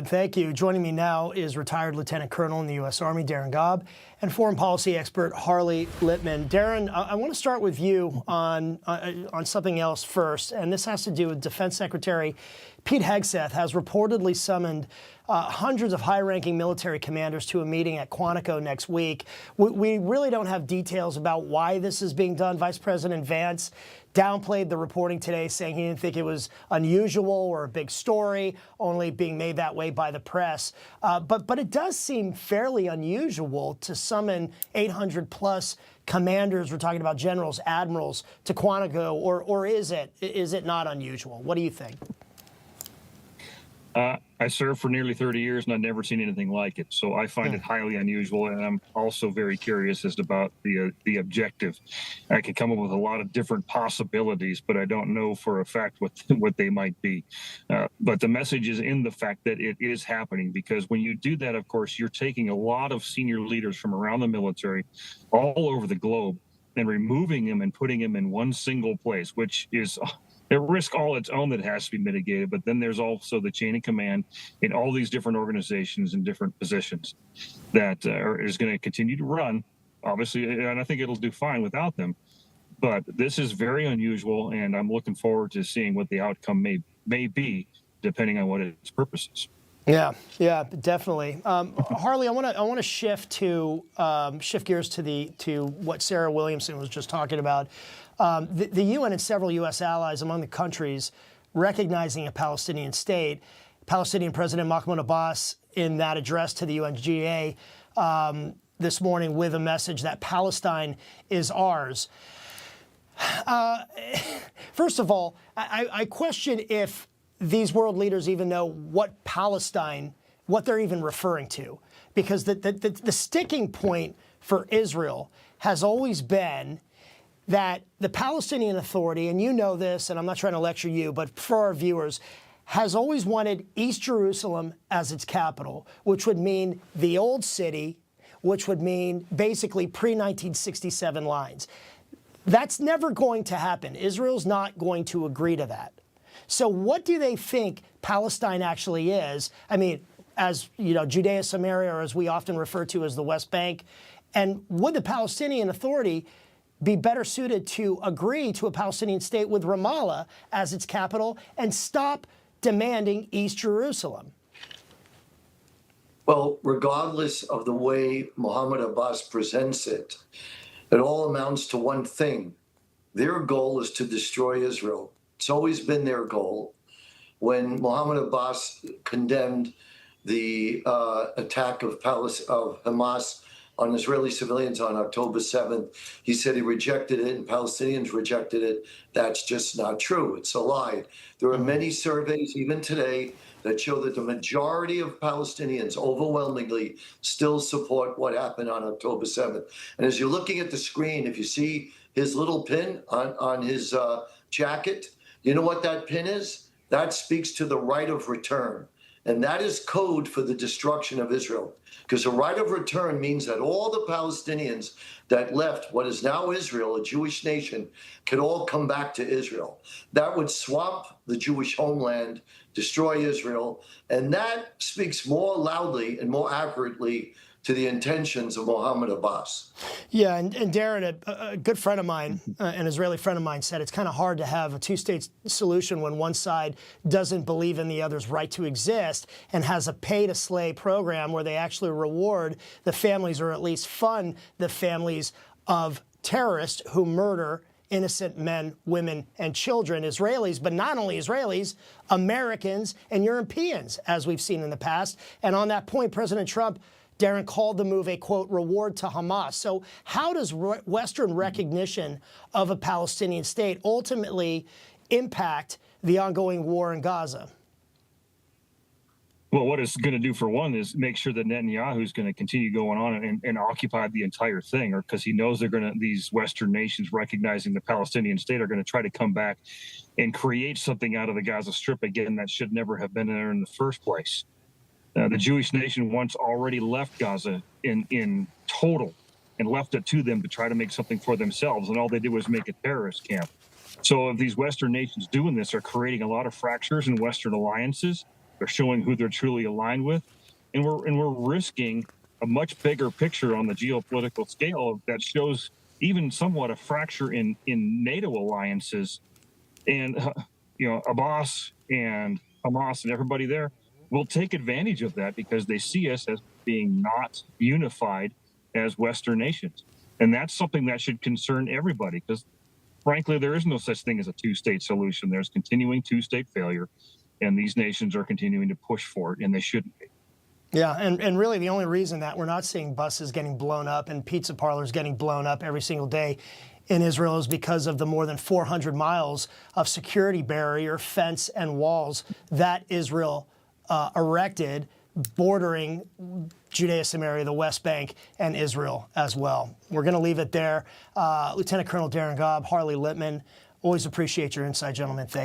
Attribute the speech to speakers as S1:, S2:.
S1: Thank you. Joining me now is retired Lieutenant Colonel in the U.S. Army, Darren Gobb, and foreign policy expert Harley Lippman. Darren, I want to start with you on something else first, and this has to do with Defense Secretary Pete Hegseth has reportedly summoned hundreds of high-ranking military commanders to a meeting at Quantico next week. We really don't have details about why this is being done. Vice President Vance downplayed the reporting today, saying he didn't think it was unusual or a big story, only being made that way by the press. But it does seem fairly unusual to summon 800-plus commanders, we're talking about generals, admirals, to Quantico, or is it not unusual? What do you think?
S2: I served for nearly 30 years, and I've never seen anything like it. So I find it highly unusual, and I'm also very curious as to about the objective. I could come up with a lot of different possibilities, but I don't know for a fact what they might be. But the message is in the fact that it is happening, because when you do that, of course, you're taking a lot of senior leaders from around the military all over the globe and removing them and putting them in one single place, which is a risk all its own that has to be mitigated. But then there's also the chain of command in all these different organizations and different positions that is going to continue to run, obviously, and I think it'll do fine without them. But this is very unusual, and I'm looking forward to seeing what the outcome may be, depending on what its purpose is.
S1: Yeah, definitely. Harley, I want to shift gears to what Sarah Williamson was just talking about. The UN and several U.S. allies among the countries recognizing a Palestinian state. Palestinian President Mahmoud Abbas, in that address to the UNGA this morning, with a message that Palestine is ours. First of all, I question if these world leaders even know what Palestine, what they're even referring to, because the sticking point for Israel has always been that the Palestinian Authority, and you know this, and I'm not trying to lecture you, but for our viewers, has always wanted East Jerusalem as its capital, which would mean the old city, which would mean basically pre-1967 lines. That's never going to happen. Israel's not going to agree to that. So what do they think Palestine actually is? I mean, as you know, Judea, Samaria, or as we often refer to as the West Bank. And would the Palestinian Authority be better suited to agree to a Palestinian state with Ramallah as its capital and stop demanding East Jerusalem?
S3: Well, regardless of the way Mahmoud Abbas presents it, it all amounts to one thing. Their goal is to destroy Israel. It's always been their goal. When Mahmoud Abbas condemned the attack of Hamas on Israeli civilians on October 7th, he said he rejected it and Palestinians rejected it. That's just not true. It's a lie. There are many surveys, even today, that show that the majority of Palestinians overwhelmingly still support what happened on October 7th. And as you're looking at the screen, if you see his little pin on his jacket, you know what that pin is? That speaks to the right of return. And that is code for the destruction of Israel. Because the right of return means that all the Palestinians that left what is now Israel, a Jewish nation, could all come back to Israel. That would swamp the Jewish homeland, destroy Israel. And that speaks more loudly and more accurately to the intentions of Mahmoud Abbas.
S1: Yeah, and Darren, a good friend of mine, an Israeli friend of mine, said it's kind of hard to have a two-state solution when one side doesn't believe in the other's right to exist and has a pay-to-slay program where they actually reward the families, or at least fund the families of terrorists who murder innocent men, women, and children, Israelis, but not only Israelis, Americans and Europeans, as we've seen in the past. And on that point, President Trump, Darren, called the move a, quote, reward to Hamas. So how does Western recognition of a Palestinian state ultimately impact the ongoing war in Gaza?
S2: Well, what it's going to do, for one, is make sure that Netanyahu is going to continue going on and occupy the entire thing, or because he knows these Western nations recognizing the Palestinian state are going to try to come back and create something out of the Gaza Strip again that should never have been there in the first place. The Jewish nation once already left Gaza in total and left it to them to try to make something for themselves, and all they did was make a terrorist camp. So if these Western nations doing this are creating a lot of fractures in Western alliances, They're showing who they're truly aligned with, and we're risking a much bigger picture on the geopolitical scale that shows even somewhat a fracture in NATO alliances. And Abbas and Hamas and everybody there will take advantage of that because they see us as being not unified as Western nations. And that's something that should concern everybody because, frankly, there is no such thing as a two-state solution. There's continuing two-state failure, and these nations are continuing to push for it, and they shouldn't be.
S1: Yeah, and really the only reason that we're not seeing buses getting blown up and pizza parlors getting blown up every single day in Israel is because of the more than 400 miles of security barrier, fence, and walls that Israel erected bordering Judea, Samaria, the West Bank, and Israel as well. We're going to leave it there. Lieutenant Colonel Darren Gobb, Harley Lippman, always appreciate your insight, gentlemen. Thank you.